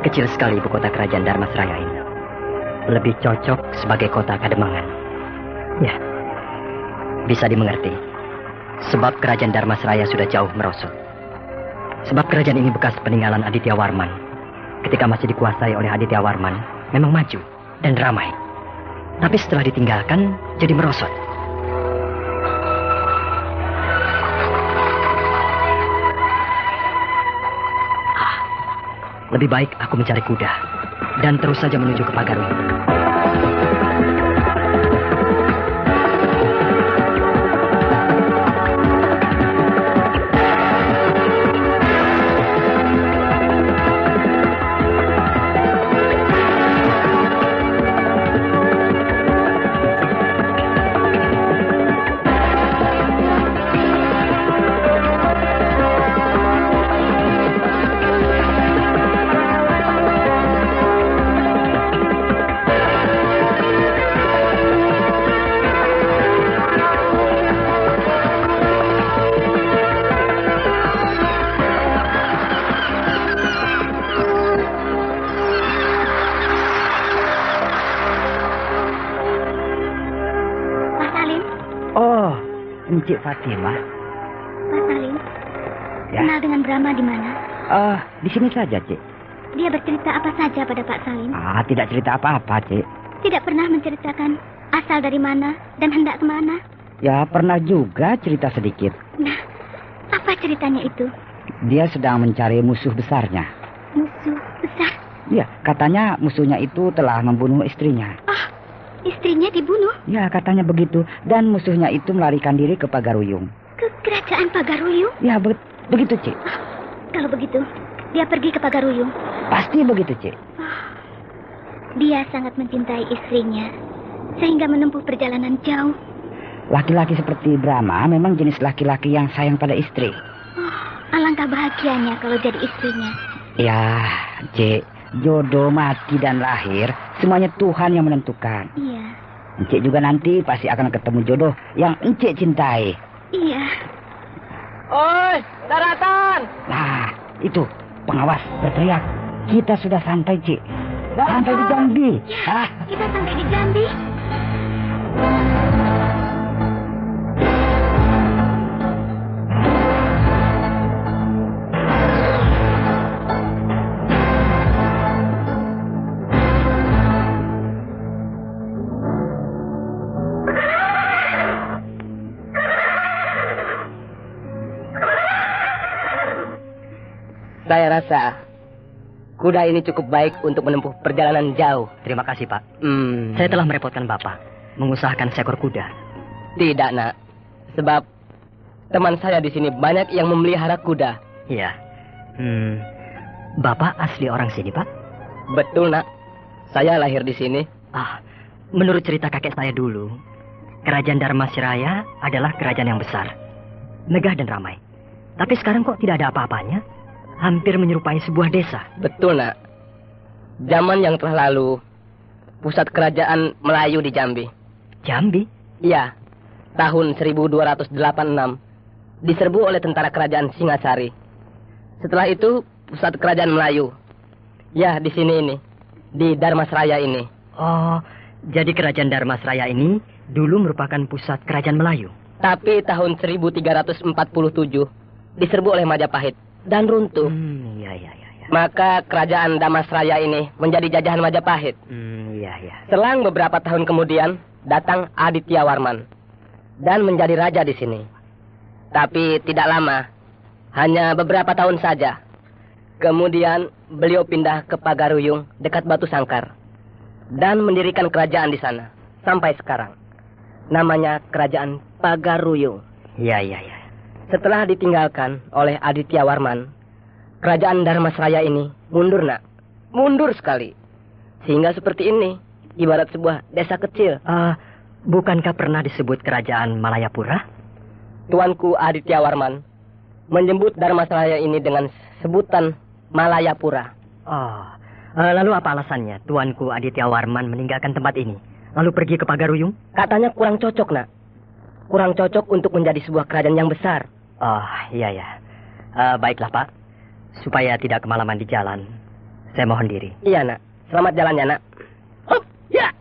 Kecil sekali ibu kota kerajaan Dharmasraya ini. Lebih cocok sebagai kota Kademangan. Ya, bisa dimengerti. Sebab kerajaan Dharmasraya sudah jauh merosot. Sebab kerajaan ini bekas peninggalan Aditya Warman. Ketika masih dikuasai oleh Aditya Warman, memang maju dan ramai. Tapi setelah ditinggalkan, jadi merosot. Lebih baik aku mencari kuda dan terus saja menuju ke Pagaruyung. Cik Fatimah. Pak Salim, Ya. kenal dengan Brahma di mana? Di sini saja, Cik. Dia bercerita apa saja pada Pak Salim? Tidak cerita apa-apa, Cik. Tidak pernah menceritakan asal dari mana dan hendak kemana? Ya, pernah juga cerita sedikit. Nah, apa ceritanya itu? Dia sedang mencari musuh besarnya. Musuh besar? Ya, katanya musuhnya itu telah membunuh istrinya. Istrinya dibunuh? Ya, katanya begitu. Dan musuhnya itu melarikan diri ke Pagaruyung. Ke kerajaan Pagaruyung? Ya, begitu, Cik. Kalau begitu, dia pergi ke Pagaruyung. Pasti begitu, Cik. Dia sangat mencintai istrinya, sehingga menempuh perjalanan jauh. Laki-laki seperti Brahma memang jenis laki-laki yang sayang pada istri. Alangkah bahagianya kalau jadi istrinya. Ya, Cik, jodoh mati dan lahir, semuanya Tuhan yang menentukan. Iya. Encik juga nanti pasti akan ketemu jodoh yang Encik cintai. Iya. Oi, daratan! Nah, itu, pengawas berteriak. Kita sudah sampai, Cik. Sampai di Jambi. Ya, kita sampai di Jambi. Saya rasa kuda ini cukup baik untuk menempuh perjalanan jauh. Terima kasih, Pak. Hmm. Saya telah merepotkan Bapak mengusahakan seekor kuda. Tidak, Nak. Sebab teman saya di sini banyak yang memelihara kuda. Iya. Bapak asli orang sini, Pak? Betul, Nak. Saya lahir di sini. Menurut cerita kakek saya dulu, kerajaan Dharmasraya adalah kerajaan yang besar, megah dan ramai. Tapi sekarang kok tidak ada apa-apanya? Hampir menyerupai sebuah desa. Betul, Nak. Zaman yang telah lalu, pusat kerajaan Melayu di Jambi. Jambi? Iya. Tahun 1286 diserbu oleh tentara kerajaan Singasari. Setelah itu, pusat kerajaan Melayu. Ya, di sini ini. Di Dharmasraya ini. Oh, jadi kerajaan Dharmasraya ini dulu merupakan pusat kerajaan Melayu. Tapi tahun 1347 diserbu oleh Majapahit dan runtuh. Iya. Maka kerajaan Dharmasraya ini menjadi jajahan Majapahit. Iya. Selang beberapa tahun kemudian datang Aditya Warman dan menjadi raja di sini. Tapi tidak lama, hanya beberapa tahun saja. Kemudian beliau pindah ke Pagaruyung dekat Batu Sangkar dan mendirikan kerajaan di sana sampai sekarang. Namanya Kerajaan Pagaruyung. Iya. Setelah ditinggalkan oleh Aditya Warman, kerajaan Dharmasraya ini mundur, Nak. Mundur sekali. Sehingga seperti ini, ibarat sebuah desa kecil. Bukankah pernah disebut kerajaan Malayapura? Tuanku Aditya Warman menyebut Dharmasraya ini dengan sebutan Malayapura. Lalu apa alasannya Tuanku Aditya Warman meninggalkan tempat ini, lalu pergi ke Pagaruyung? Katanya kurang cocok, Nak. Kurang cocok untuk menjadi sebuah kerajaan yang besar. Iya. Baiklah, Pak. Supaya tidak kemalaman di jalan, saya mohon diri. Iya, nak. Selamat jalan ya, nak. Hup, ya.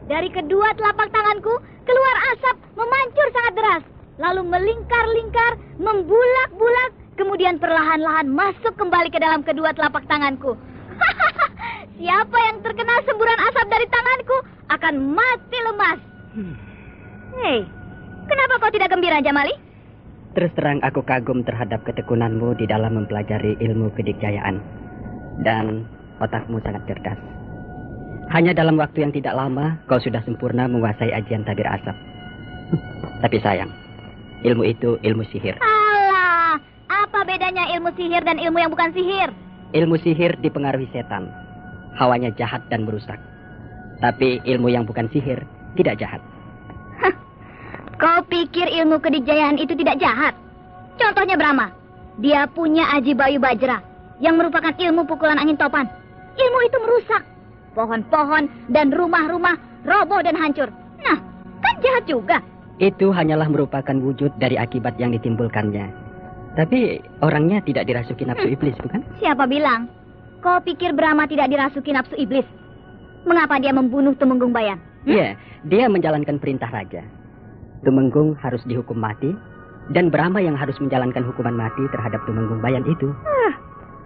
Dari kedua telapak tanganku keluar asap memancur sangat deras, lalu melingkar-lingkar, membulak-bulak, kemudian perlahan-lahan masuk kembali ke dalam kedua telapak tanganku. Siapa yang terkena semburan asap dari tanganku akan mati lemas. Hei, kenapa kau tidak gembira, Jamali? Terus terang aku kagum terhadap ketekunanmu di dalam mempelajari ilmu kedikjayaan. Dan otakmu sangat cerdas. Hanya dalam waktu yang tidak lama, kau sudah sempurna menguasai ajian tabir asap. Tapi sayang, ilmu itu ilmu sihir. Alah, apa bedanya ilmu sihir dan ilmu yang bukan sihir? Ilmu sihir dipengaruhi setan. Hawanya jahat dan merusak. Tapi ilmu yang bukan sihir tidak jahat. Kau pikir ilmu kedikjayaan itu tidak jahat? Contohnya Brahma. Dia punya Aji Bayu Bajra, yang merupakan ilmu pukulan angin topan. Ilmu itu merusak. Pohon-pohon dan rumah-rumah roboh dan hancur. Nah, kan jahat juga. Itu hanyalah merupakan wujud dari akibat yang ditimbulkannya. Tapi orangnya tidak dirasuki nafsu iblis, bukan? Siapa bilang? Kau pikir Brahma tidak dirasuki nafsu iblis? Mengapa dia membunuh Tumenggung Bayan? Iya, dia menjalankan perintah raja. Tumenggung harus dihukum mati, dan Brahma yang harus menjalankan hukuman mati terhadap Tumenggung Bayan itu.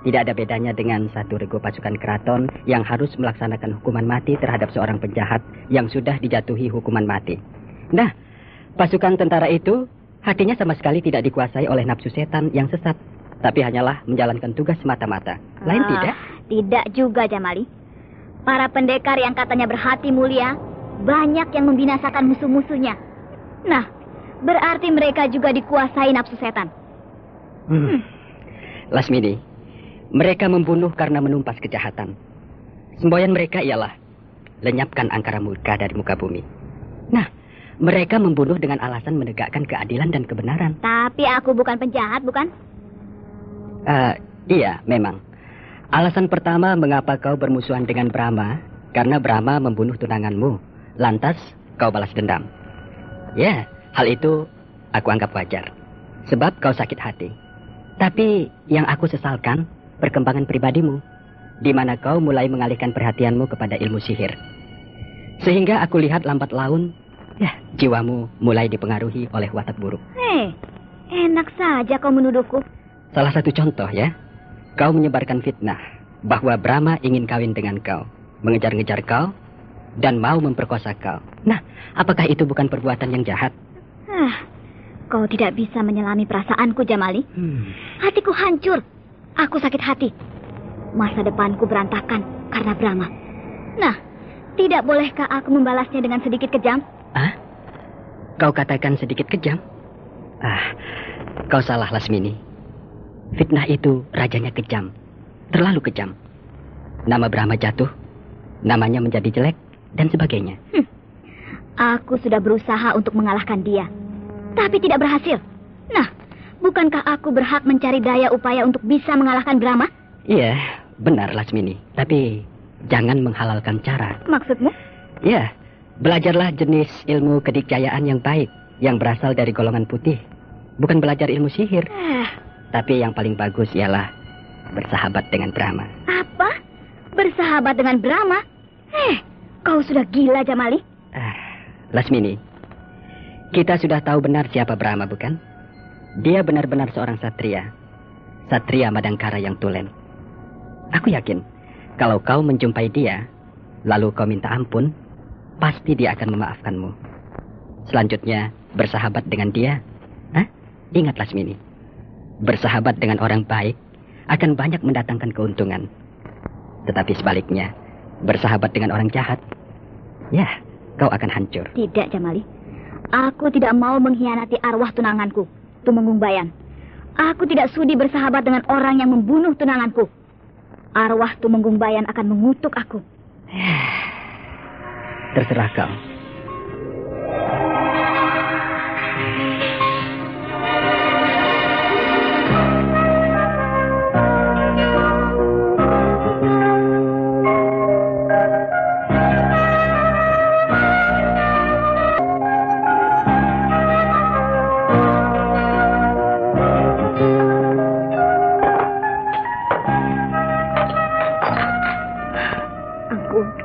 Tidak ada bedanya dengan satu regu pasukan keraton yang harus melaksanakan hukuman mati terhadap seorang penjahat yang sudah dijatuhi hukuman mati. Nah, pasukan tentara itu hatinya sama sekali tidak dikuasai oleh nafsu setan yang sesat, tapi hanyalah menjalankan tugas semata-mata. Lain tidak? Tidak juga, Jamali. Para pendekar yang katanya berhati mulia, banyak yang membinasakan musuh-musuhnya. Nah, berarti mereka juga dikuasai nafsu setan. Lasmini, mereka membunuh karena menumpas kejahatan. Semboyan mereka ialah lenyapkan angkara murka dari muka bumi. Nah, mereka membunuh dengan alasan menegakkan keadilan dan kebenaran. Tapi aku bukan penjahat, bukan? Iya, memang. Alasan pertama mengapa kau bermusuhan dengan Brahma, karena Brahma membunuh tunanganmu. Lantas, kau balas dendam. Ya, hal itu aku anggap wajar. Sebab kau sakit hati. Tapi yang aku sesalkan, perkembangan pribadimu, di mana kau mulai mengalihkan perhatianmu kepada ilmu sihir. Sehingga aku lihat lambat laun, jiwamu mulai dipengaruhi oleh watak buruk. Hei, enak saja kau menuduhku. Salah satu contoh ya, kau menyebarkan fitnah bahwa Brahma ingin kawin dengan kau, mengejar-ngejar kau, dan mau memperkosa kau. Nah, apakah itu bukan perbuatan yang jahat? Kau tidak bisa menyelami perasaanku, Jamali. Hatiku hancur. Aku sakit hati. Masa depanku berantakan karena Brahma. Nah, tidak bolehkah aku membalasnya dengan sedikit kejam? Kau katakan sedikit kejam? Kau salah, Lasmini. Fitnah itu rajanya kejam. Terlalu kejam. Nama Brahma jatuh, namanya menjadi jelek, dan sebagainya. Aku sudah berusaha untuk mengalahkan dia, tapi tidak berhasil. Nah, bukankah aku berhak mencari daya upaya untuk bisa mengalahkan Brahma? Iya, benar Lasmini. Tapi jangan menghalalkan cara. Maksudmu? Iya, belajarlah jenis ilmu kedikjayaan yang baik, yang berasal dari golongan putih. Bukan belajar ilmu sihir. Tapi yang paling bagus ialah bersahabat dengan Brahma. Apa? Bersahabat dengan Brahma? Kau sudah gila, Jamali. Lasmini, kita sudah tahu benar siapa Brahma, bukan? Dia benar-benar seorang satria. Satria Madangkara yang tulen. Aku yakin, kalau kau menjumpai dia, lalu kau minta ampun, pasti dia akan memaafkanmu. Selanjutnya, bersahabat dengan dia. Ingat Lasmini, bersahabat dengan orang baik akan banyak mendatangkan keuntungan. Tetapi sebaliknya, bersahabat dengan orang jahat, ya, kau akan hancur. Tidak, Jamali. Aku tidak mau mengkhianati arwah tunanganku, Tumenggung Bayan. Aku tidak sudi bersahabat dengan orang yang membunuh tunanganku. Arwah Tumenggung Bayan akan mengutuk aku. Terserah kau.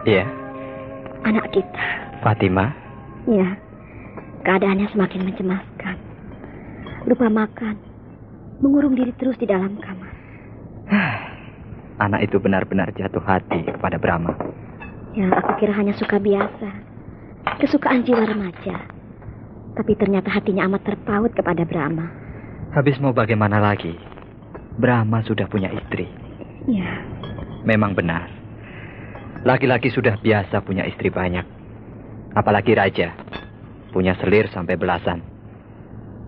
Iya. Anak kita. Fatima? Ya, keadaannya semakin mencemaskan. Lupa makan, mengurung diri terus di dalam kamar. Anak itu benar-benar jatuh hati kepada Brahma. Ya, aku kira hanya suka biasa, kesukaan jiwa remaja. Tapi ternyata hatinya amat terpaut kepada Brahma. Habis mau bagaimana lagi? Brahma sudah punya istri. Ya. Memang benar. Laki-laki sudah biasa punya istri banyak. Apalagi raja. Punya selir sampai belasan.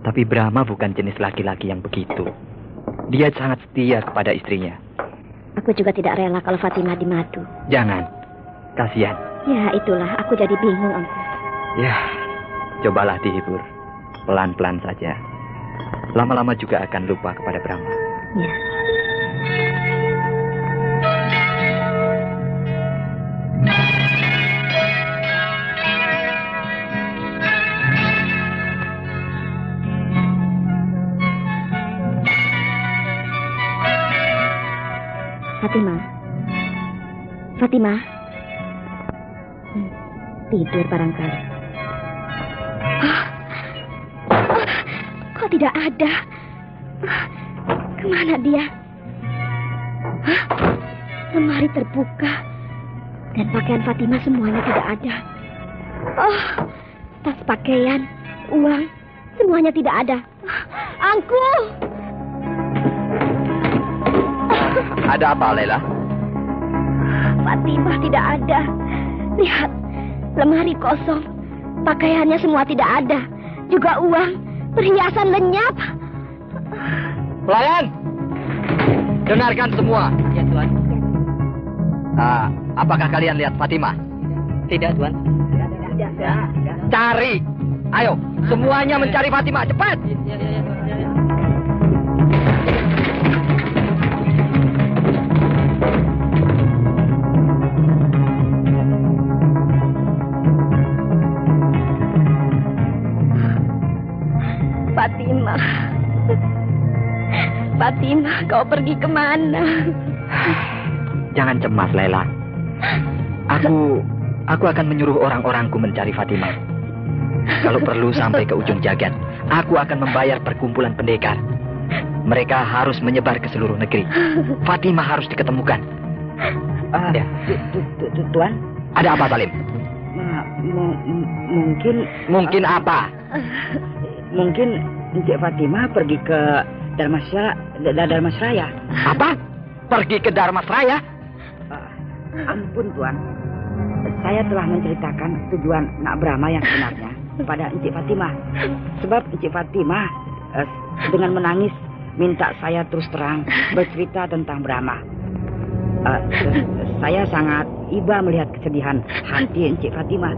Tapi Brahma bukan jenis laki-laki yang begitu. Dia sangat setia kepada istrinya. Aku juga tidak rela kalau Fatimah dimadu. Jangan. Kasihan. Ya, itulah. Aku jadi bingung, Angku. Ya, cobalah dihibur. Pelan-pelan saja. Lama-lama juga akan lupa kepada Brahma. Ya. Fatimah. Tidur barangkali. Kok tidak ada? Kemana dia? Lemari terbuka. Dan pakaian Fatimah semuanya tidak ada. Tas pakaian, uang, semuanya tidak ada. Angku! Ada apa, Lela? Fatimah tidak ada. Lihat, lemari kosong. Pakaiannya semua tidak ada. Juga uang, perhiasan lenyap. Pelayan! Dengarkan semua. Ya, Tuan. Apakah kalian lihat Fatimah? Tidak, Tuan. Tidak. Cari! Ayo, semuanya mencari Fatimah, cepat! Fatimah, kau pergi kemana? Jangan cemas, Lela. Aku akan menyuruh orang-orangku mencari Fatimah. Kalau perlu sampai ke ujung jagat, aku akan membayar perkumpulan pendekar. Mereka harus menyebar ke seluruh negeri. Fatimah harus diketemukan. Ya. Tuan? Ada apa, Salim? Mungkin apa? Mungkin Encik Fatimah pergi ke Darmasraya. Apa? Pergi ke Darmasraya? Ampun, Tuan. Saya telah menceritakan tujuan Nak Brahma yang sebenarnya kepada Encik Fatimah. Sebab Encik Fatimah dengan menangis minta saya terus terang bercerita tentang Brahma. Saya sangat iba melihat kesedihan hati Encik Fatimah.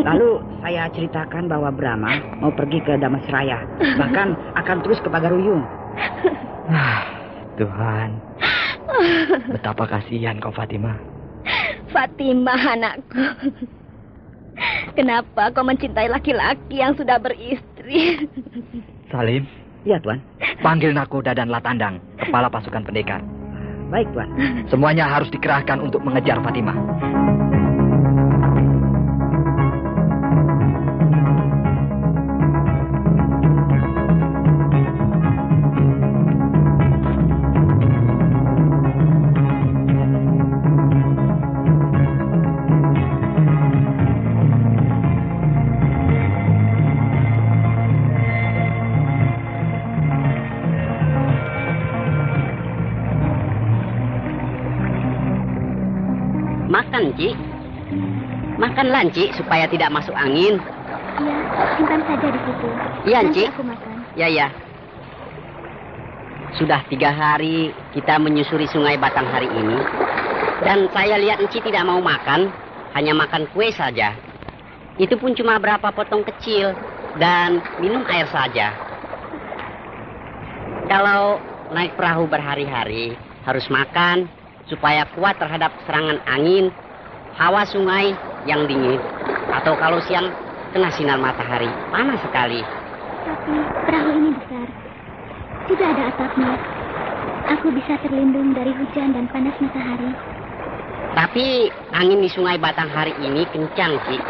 Lalu saya ceritakan bahwa Brahma mau pergi ke Damasraya, bahkan akan terus ke Pagaruyung. Tuhan, betapa kasihan kau, Fatimah. Fatimah, anakku. Kenapa kau mencintai laki-laki yang sudah beristri? Salim. Ya, Tuan. Panggil Nakoda dan Latandang, kepala pasukan pendekar. Baik, Tuan. Semuanya harus dikerahkan untuk mengejar Fatimah. Ci. Makan lanci supaya tidak masuk angin. Ya, simpan saja di situ. Iya, Nanti Ci. aku makan. Ya. Sudah 3 hari kita menyusuri sungai Batanghari ini. Dan saya lihat Enci tidak mau makan, hanya makan kue saja. Itu pun cuma berapa potong kecil dan minum air saja. Kalau naik perahu berhari-hari, harus makan supaya kuat terhadap serangan angin, hawa sungai yang dingin. Atau kalau siang kena sinar matahari, panas sekali. Tapi perahu ini besar. Tidak ada atapnya. Aku bisa terlindung dari hujan dan panas matahari. Tapi angin di sungai Batanghari ini kencang, Ci.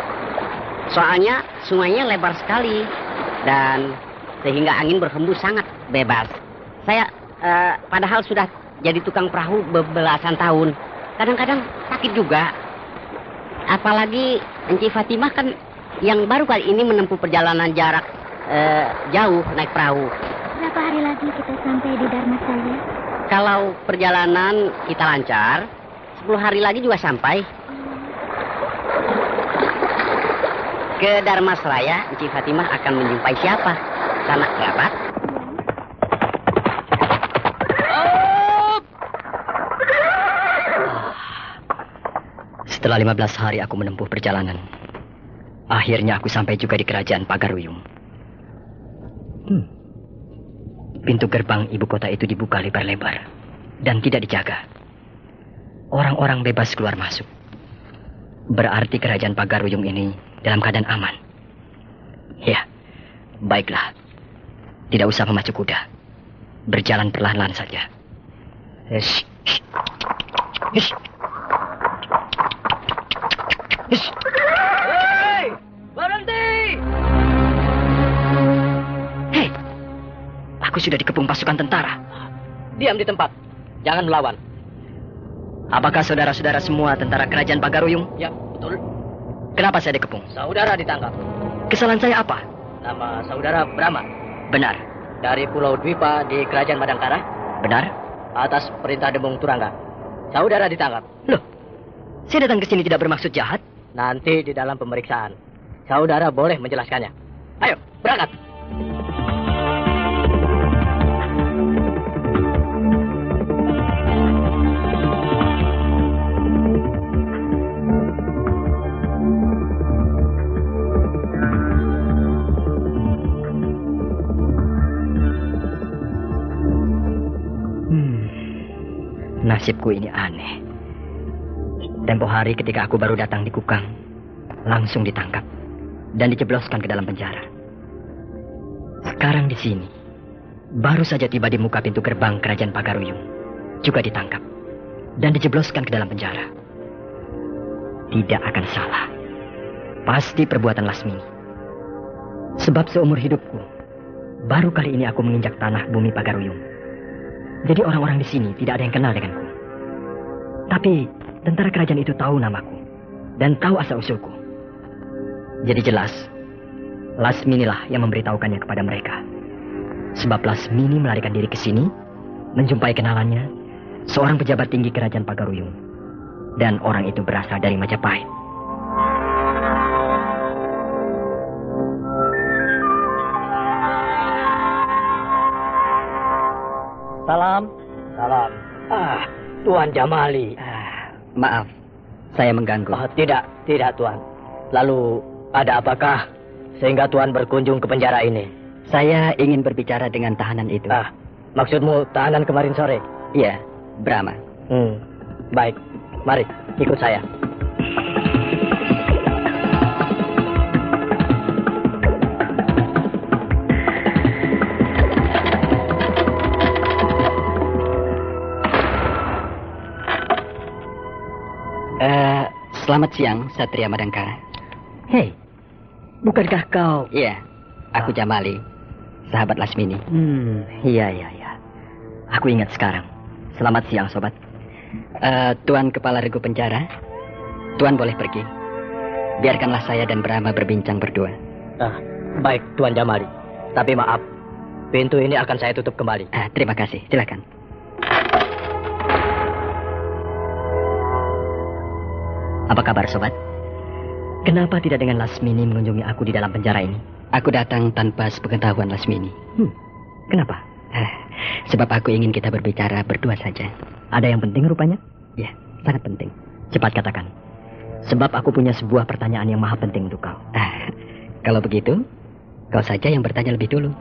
Soalnya sungainya lebar sekali. Dan sehingga angin berhembus sangat bebas. Saya padahal sudah jadi tukang perahu belasan tahun. Kadang-kadang sakit juga. Apalagi Enci Fatimah kan yang baru kali ini menempuh perjalanan jarak jauh naik perahu. Berapa hari lagi kita sampai di Dharmasraya? Kalau perjalanan kita lancar, 10 hari lagi juga sampai. Ke Dharmasraya, Enci Fatimah akan menjumpai siapa? Sanak kerabat? Setelah 15 hari aku menempuh perjalanan, akhirnya aku sampai juga di kerajaan Pagaruyung. Pintu gerbang ibu kota itu dibuka lebar-lebar dan tidak dijaga. Orang-orang bebas keluar masuk. Berarti kerajaan Pagaruyung ini dalam keadaan aman. Ya, baiklah. Tidak usah memacu kuda. Berjalan perlahan-lahan saja. Hei, berhenti! Hei, aku sudah dikepung pasukan tentara. Diam di tempat, jangan melawan. Apakah saudara-saudara semua tentara kerajaan Pagaruyung? Ya, betul. Kenapa saya dikepung? Saudara ditangkap. Kesalahan saya apa? Nama saudara Brahma. Benar. Dari Pulau Dwipa di Kerajaan Madangkara. Benar? Atas perintah Demung Turangga. Saudara ditangkap. Loh, saya datang ke sini tidak bermaksud jahat. Nanti di dalam pemeriksaan, saudara boleh menjelaskannya. Ayo, berangkat. Nasibku ini aneh. Tempo hari ketika aku baru datang di Kukang, langsung ditangkap dan dijebloskan ke dalam penjara. Sekarang di sini, baru saja tiba di muka pintu gerbang kerajaan Pagaruyung, juga ditangkap dan dijebloskan ke dalam penjara. Tidak akan salah. Pasti perbuatan Lasmini. Sebab seumur hidupku, baru kali ini aku menginjak tanah bumi Pagaruyung. Jadi orang-orang di sini tidak ada yang kenal denganku. Tapi tentara kerajaan itu tahu namaku dan tahu asal-usulku. Jadi jelas, Lasmini lah yang memberitahukannya kepada mereka. Sebab Lasmini melarikan diri ke sini, menjumpai kenalannya, seorang pejabat tinggi kerajaan Pagaruyung. Dan orang itu berasal dari Majapahit. Salam. Salam. Tuan Jamali. Maaf, saya mengganggu. Tidak Tuan. Lalu ada apakah sehingga Tuan berkunjung ke penjara ini? Saya ingin berbicara dengan tahanan itu. Maksudmu tahanan kemarin sore? Iya, Brahma. Baik, mari ikut saya. Selamat siang, Satria Madangkara. Hei, bukankah kau? Iya, aku Jamali, sahabat Lasmini. Iya. Aku ingat sekarang. Selamat siang, sobat. Tuan Kepala Regu Penjara, Tuan boleh pergi. Biarkanlah saya dan Brahma berbincang berdua. Baik, Tuan Jamali. Tapi maaf, pintu ini akan saya tutup kembali. Terima kasih, silakan. Apa kabar, sobat? Kenapa tidak dengan Lasmini mengunjungi aku di dalam penjara ini? Aku datang tanpa sepengetahuan Lasmini. Kenapa? Sebab aku ingin kita berbicara berdua saja. Ada yang penting rupanya? Ya, sangat penting. Cepat katakan. Sebab aku punya sebuah pertanyaan yang maha penting untuk kau. Kalau begitu, kau saja yang bertanya lebih dulu.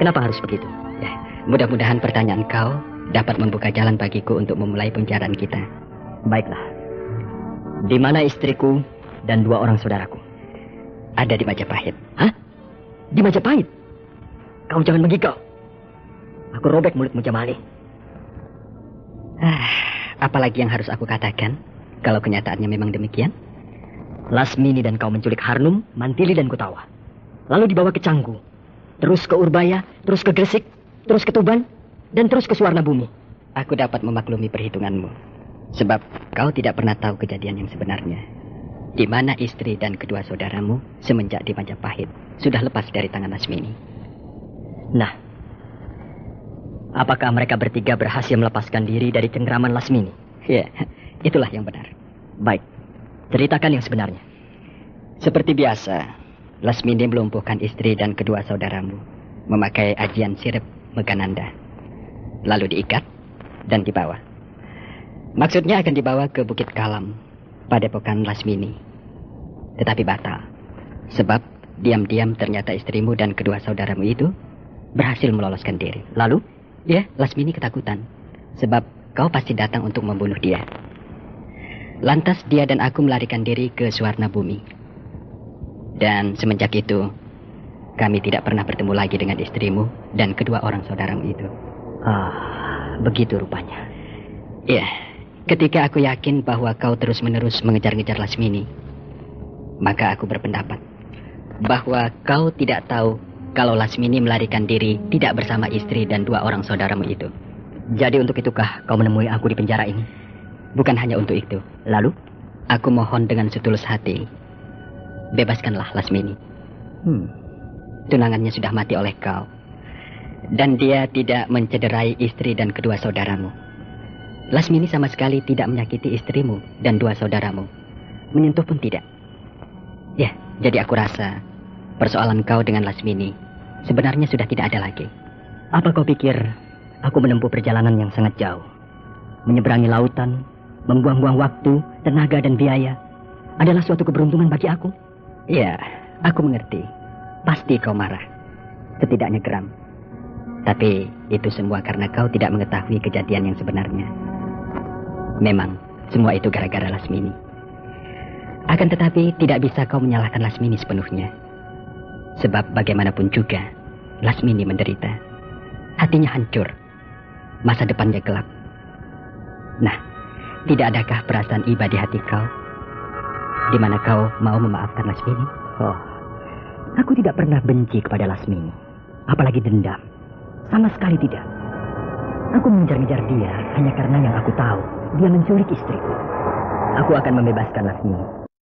Kenapa harus begitu? Ya, mudah-mudahan pertanyaan kau dapat membuka jalan bagiku untuk memulai pembicaraan kita. Baiklah. Di mana istriku dan 2 orang saudaraku? Ada di Majapahit. Hah? Di Majapahit? Kau jangan menggigau. Aku robek mulutmu, Jamali. Apalagi yang harus aku katakan kalau kenyataannya memang demikian? Lasmini dan kau menculik Harnum, Mantili dan Kutawa. Lalu dibawa ke Canggu. Terus ke Urbaya, terus ke Gresik, terus ke Tuban, dan terus ke Suwarnabumi. Aku dapat memaklumi perhitunganmu. Sebab kau tidak pernah tahu kejadian yang sebenarnya. Di mana istri dan kedua saudaramu semenjak di Majapahit sudah lepas dari tangan Lasmini. Nah, apakah mereka bertiga berhasil melepaskan diri dari cengkraman Lasmini? Ya, itulah yang benar. Baik, ceritakan yang sebenarnya. Seperti biasa, Lasmini melumpuhkan istri dan kedua saudaramu memakai ajian sirip Megananda. Lalu diikat dan dibawa. Maksudnya akan dibawa ke Bukit Kalam, padepokan Lasmini. Tetapi batal. Sebab diam-diam ternyata istrimu dan kedua saudaramu itu berhasil meloloskan diri. Lalu? Ya, Lasmini ketakutan. Sebab kau pasti datang untuk membunuh dia. Lantas dia dan aku melarikan diri ke Suwarnabumi. Dan semenjak itu, kami tidak pernah bertemu lagi dengan istrimu dan kedua orang saudaramu itu. Begitu rupanya. Ya, ketika aku yakin bahwa kau terus-menerus mengejar-ngejar Lasmini, maka aku berpendapat bahwa kau tidak tahu kalau Lasmini melarikan diri tidak bersama istri dan 2 orang saudaramu itu. Jadi untuk itukah kau menemui aku di penjara ini? Bukan hanya untuk itu. Lalu? Aku mohon dengan setulus hati, bebaskanlah Lasmini. Tunangannya sudah mati oleh kau. Dan dia tidak mencederai istri dan kedua saudaramu. Lasmini sama sekali tidak menyakiti istrimu dan 2 saudaramu. Menyentuh pun tidak. Ya, jadi aku rasa persoalan kau dengan Lasmini sebenarnya sudah tidak ada lagi. Apa kau pikir aku menempuh perjalanan yang sangat jauh? Menyeberangi lautan, membuang-buang waktu, tenaga dan biaya adalah suatu keberuntungan bagi aku? Ya, aku mengerti. Pasti kau marah. Setidaknya geram. Tapi itu semua karena kau tidak mengetahui kejadian yang sebenarnya. Memang, semua itu gara-gara Lasmini. Akan tetapi tidak bisa kau menyalahkan Lasmini sepenuhnya. Sebab bagaimanapun juga, Lasmini menderita. Hatinya hancur. Masa depannya gelap. Nah, tidak adakah perasaan iba di hati kau? Di mana kau mau memaafkan Lasmini? Aku tidak pernah benci kepada Lasmini. Apalagi dendam. Sama sekali tidak. Aku mengejar-ngejar dia hanya karena yang aku tahu, dia menculik istriku. Aku akan membebaskan Lasmini.